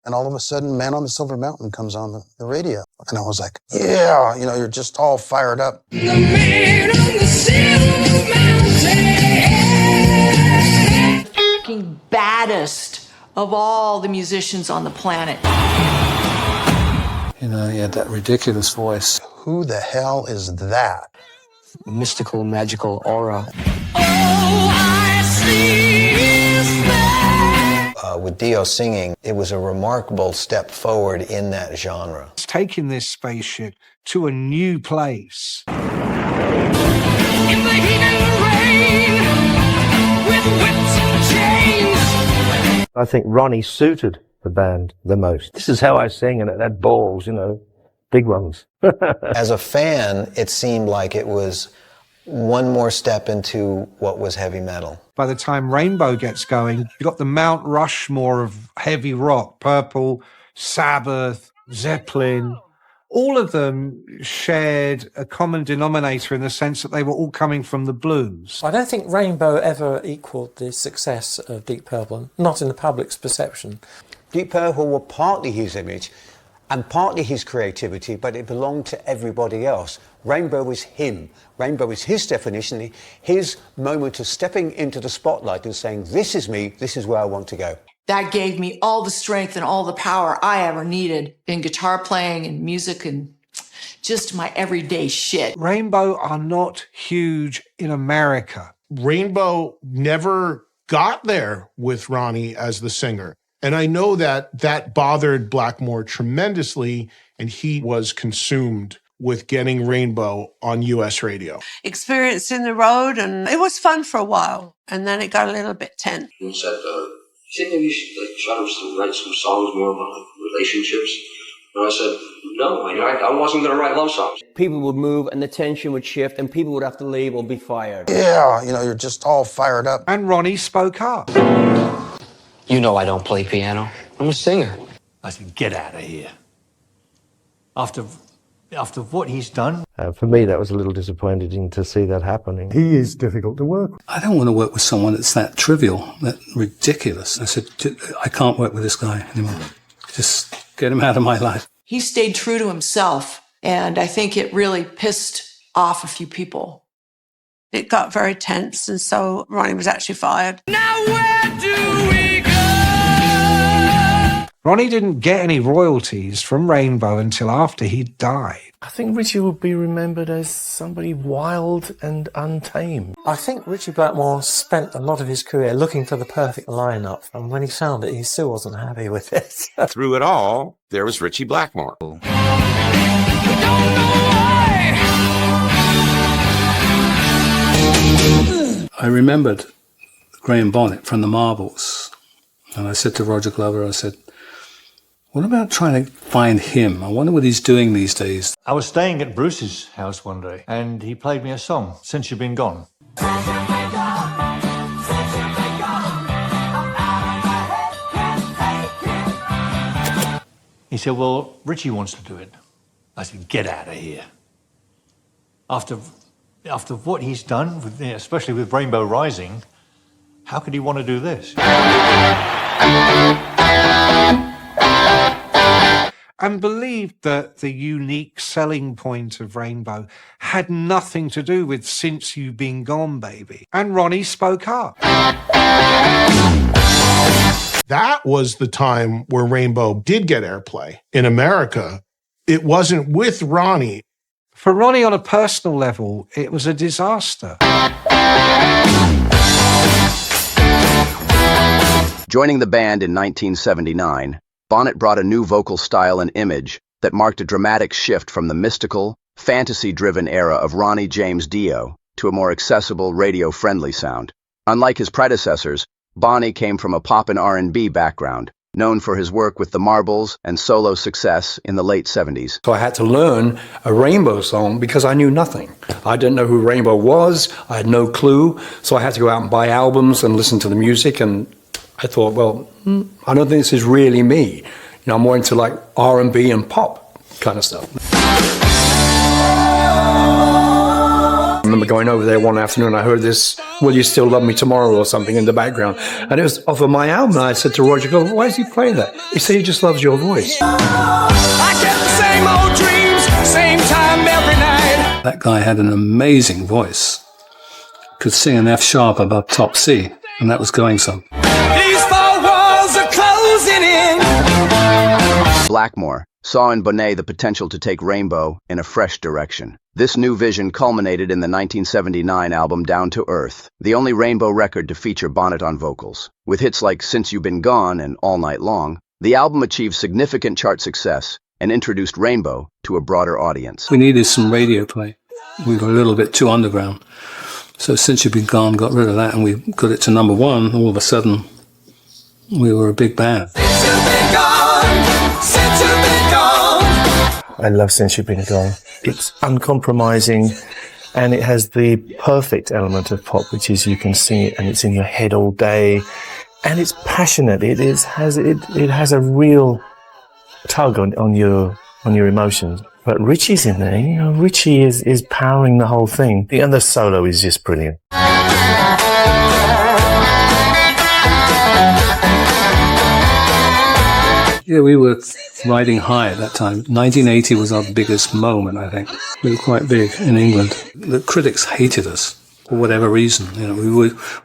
And all of a sudden, Man on the Silver Mountain comes on the radio. And I was like, yeah, you know, you're just all fired up. The Man on the Silver Mountain. Baddest of all the musicians on the planet. You know, he had that ridiculous voice. Who the hell is that? Mystical, magical aura. All I see is that. With Dio singing, it was a remarkable step forward in that genre. It's taking this spaceship to a new place. In the heat and the rain, with whips and chains. I think Ronnie suited the band the most. This is how I sing, and it had balls, you know, big ones. As a fan, it seemed like it was one more step into what was heavy metal. By the time Rainbow gets going, you've got the Mount Rushmore of heavy rock, Purple, Sabbath, Zeppelin. All of them shared a common denominator in the sense that they were all coming from the blues. I don't think Rainbow ever equalled the success of Deep Purple, not in the public's perception. Deep Purple were partly his image and partly his creativity, but it belonged to everybody else. Rainbow was him. Rainbow was his definition, his moment of stepping into the spotlight and saying, this is me, this is where I want to go. That gave me all the strength and all the power I ever needed in guitar playing and music and just my everyday shit. Rainbow are not huge in America. Rainbow never got there with Ronnie as the singer. And I know that bothered Blackmore tremendously, and he was consumed with getting Rainbow on US radio. Experiencing the road, and it was fun for a while, and then it got a little bit tense. He said, you think maybe you should try to write some songs more about relationships? And I said, no, I wasn't going to write love songs. People would move and the tension would shift and people would have to leave or be fired. Yeah, you know, you're just all fired up. And Ronnie spoke up. You know I don't play piano. I'm a singer. I said, get out of here. After what he's done. For me, that was a little disappointing to see that happening. He is difficult to work with. I don't want to work with someone that's that trivial, that ridiculous. I said, I can't work with this guy anymore. Just get him out of my life. He stayed true to himself, and I think it really pissed off a few people. It got very tense, and so Ronnie was actually fired. Now where do we go? Ronnie didn't get any royalties from Rainbow until after he died. I think Ritchie would be remembered as somebody wild and untamed. I think Ritchie Blackmore spent a lot of his career looking for the perfect lineup, and when he found it, he still wasn't happy with it. Through it all, there was Ritchie Blackmore. I remembered Graham Bonnet from the Marbles, and I said to Roger Glover, I said, what about trying to find him? I wonder what he's doing these days. I was staying at Bruce's house one day, and he played me a song, Since You've Been Gone. He said, well, Ritchie wants to do it. I said, get out of here. After what he's done, especially with Rainbow Rising, how could he want to do this? And believed that the unique selling point of Rainbow had nothing to do with Since You've Been Gone, Baby. And Ronnie spoke up. That was the time where Rainbow did get airplay. In America, it wasn't with Ronnie. For Ronnie, on a personal level, it was a disaster. Joining the band in 1979, Bonnet brought a new vocal style and image that marked a dramatic shift from the mystical, fantasy-driven era of Ronnie James Dio to a more accessible, radio-friendly sound. Unlike his predecessors, Bonnie came from a pop and R&B background, known for his work with the Marbles and solo success in the late 70s. So I had to learn a Rainbow song because I knew nothing. I didn't know who Rainbow was, I had no clue, so I had to go out and buy albums and listen to the music, and I thought, well, I don't think this is really me. You know, I'm more into like R&B and pop kind of stuff. remember going over there one afternoon. I heard this, "Will You Still Love Me Tomorrow" or something in the background. And it was off of my album. And I said to Roger, "Why is he playing that?" He said, "He just loves your voice." I get the same old dreams, same time every night. That guy had an amazing voice. Could sing an F sharp above top C, and that was going some. These four walls are closing in. Blackmore saw in Bonnet the potential to take Rainbow in a fresh direction. This new vision culminated in the 1979 album Down to Earth, the only Rainbow record to feature Bonnet on vocals. With hits like Since You've Been Gone and All Night Long, the album achieved significant chart success and introduced Rainbow to a broader audience. We needed some radio play. We were a little bit too underground. So Since You've Been Gone got rid of that, and we got it to number one. All of a sudden, we were a big band. Since you've been gone, since you've been gone. I love Since You've Been Gone. It's uncompromising, and it has the perfect element of pop, which is you can sing it and it's in your head all day, and it's passionate. It has a real tug on your emotions. But Ritchie's in there. You know, Ritchie is powering the whole thing, and the solo is just brilliant. Yeah, we were riding high at that time. 1980 was our biggest moment, I think. We were quite big in England. The critics hated us for whatever reason. You know,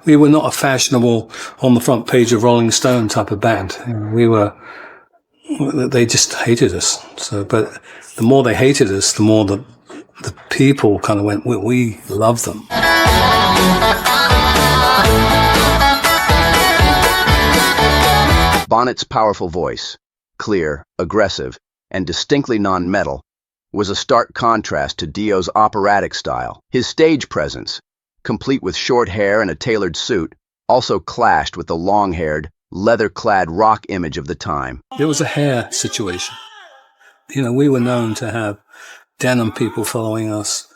we were not a fashionable, on the front page of Rolling Stone type of band. You know, they just hated us. So, but the more they hated us, the more the people kind of went, we love them. Bonnet's powerful voice, clear, aggressive, and distinctly non-metal, was a stark contrast to Dio's operatic style. His stage presence, complete with short hair and a tailored suit, also clashed with the long-haired, leather-clad rock image of the time. It was a hair situation. You know, we were known to have denim people following us,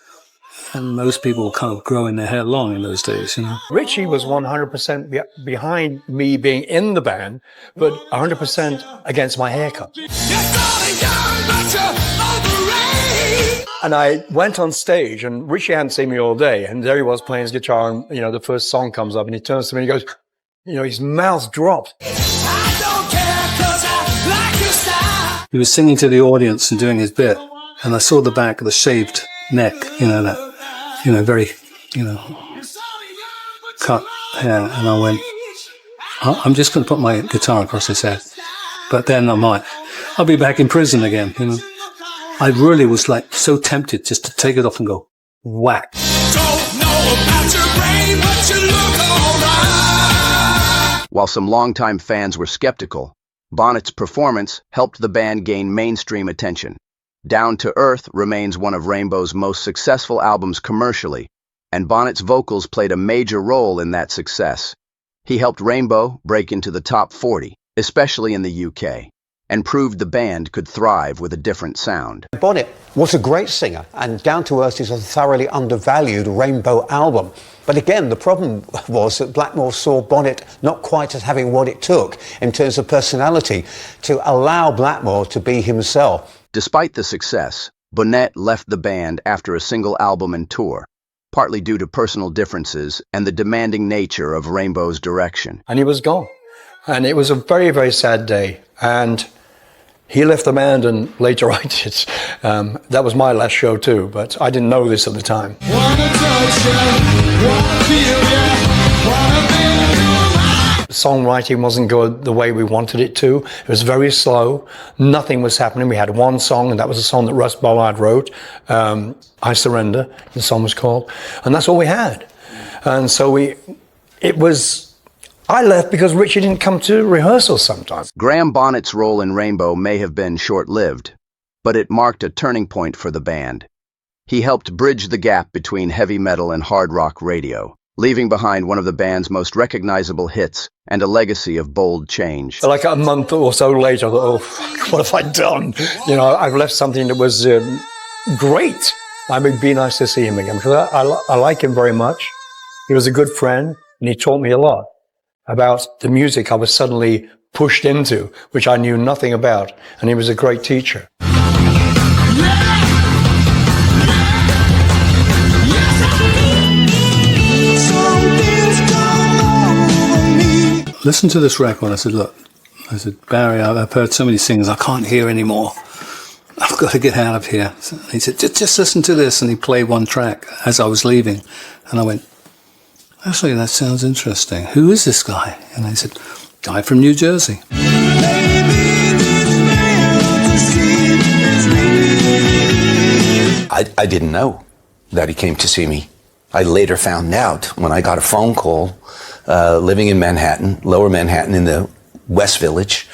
and most people were kind of growing their hair long in those days, you know. Ritchie was 100% behind me being in the band, but 100% against my haircut. And I went on stage, and Ritchie hadn't seen me all day, and there he was playing his guitar, and, you know, the first song comes up, and he turns to me and he goes, you know, his mouth dropped. He was singing to the audience and doing his bit, and I saw the back of the shaved neck, you know, that, you know, very, you know, cut hair, and I went, I'm just going to put my guitar across his head, but then I'll be back in prison again, you know. I really was like so tempted just to take it off and go whack. Don't know about your brain, but you look alright. While some longtime fans were skeptical, Bonnet's performance helped the band gain mainstream attention. Down to Earth remains one of Rainbow's most successful albums commercially, and Bonnet's vocals played a major role in that success. He helped Rainbow break into the top 40, especially in the UK, and proved the band could thrive with a different sound. Bonnet was a great singer, and Down to Earth is a thoroughly undervalued Rainbow album. But again, the problem was that Blackmore saw Bonnet not quite as having what it took in terms of personality to allow Blackmore to be himself. Despite the success, Bonnet left the band after a single album and tour, partly due to personal differences and the demanding nature of Rainbow's direction. And he was gone. And it was a very, very sad day. And he left the band, and later I did. That was my last show too, but I didn't know this at the time. Songwriting wasn't good the way we wanted it to. It was very slow. Nothing was happening. We had one song, and that was a song that Russ Bollard wrote. I Surrender, the song was called. And that's all we had. And so I left because Ritchie didn't come to rehearsals sometimes. Graham Bonnet's role in Rainbow may have been short-lived, but it marked a turning point for the band. He helped bridge the gap between heavy metal and hard rock radio, leaving behind one of the band's most recognizable hits and a legacy of bold change. Like a month or so later, I thought, oh, fuck, what have I done? You know, I've left something that was great. I mean, it'd be nice to see him again, because I like him very much. He was a good friend, and he taught me a lot about the music I was suddenly pushed into, which I knew nothing about, and he was a great teacher. Yes, I do. listen to this record. I said, look, I said, Barry, I've heard so many singers, I can't hear anymore. I've got to get out of here. So he said, just listen to this. And he played one track as I was leaving. And I went, actually, that sounds interesting. Who is this guy? And he said, guy from New Jersey. I didn't know that he came to see me. I later found out when I got a phone call, living in Manhattan, Lower Manhattan in the West Village,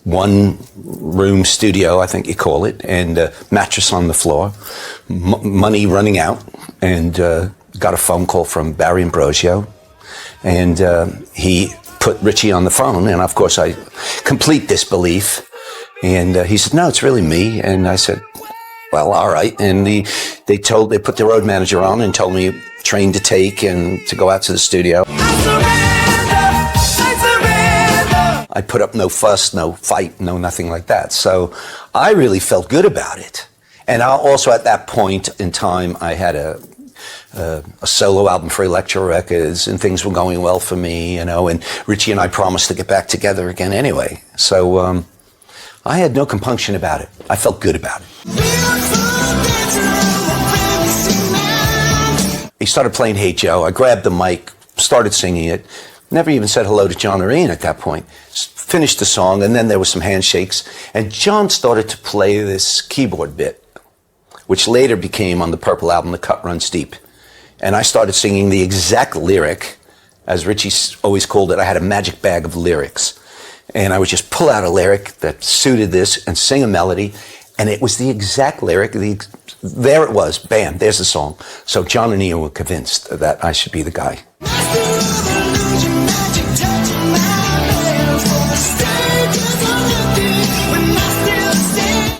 one room studio, I think you call it, and a mattress on the floor, money running out, and got a phone call from Barry Ambrosio, and he put Ritchie on the phone, and of course I complete disbelief, and he said, no, it's really me, and I said, well, all right, and they put the road manager on and told me train to take and to go out to the studio. I put up no fuss, no fight, no nothing like that. So I really felt good about it. And also at that point in time, I had a solo album for Elektra Records, and things were going well for me, and Ritchie and I promised to get back together again anyway. So I had no compunction about it. I felt good about it. He started playing Hey Joe. I grabbed the mic, started singing it. Never even said hello to John or Ian at that point. Finished the song, and then there was some handshakes. And John started to play this keyboard bit, which later became on the Purple album, The Cut Runs Deep. And I started singing the exact lyric, as Ritchie always called it. I had a magic bag of lyrics. And I would just pull out a lyric that suited this and sing a melody. And it was the exact lyric. There it was. Bam, there's the song. So John and Ian were convinced that I should be the guy.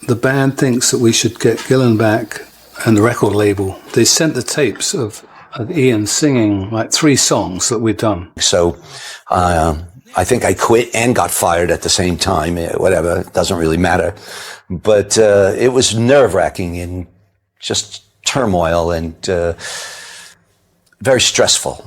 The band thinks that we should get Gillan back and the record label. They sent the tapes of Ian singing like 3 songs that we'd done. So I think I quit and got fired at the same time. Whatever, it doesn't really matter. But it was nerve-wracking and just turmoil and very stressful.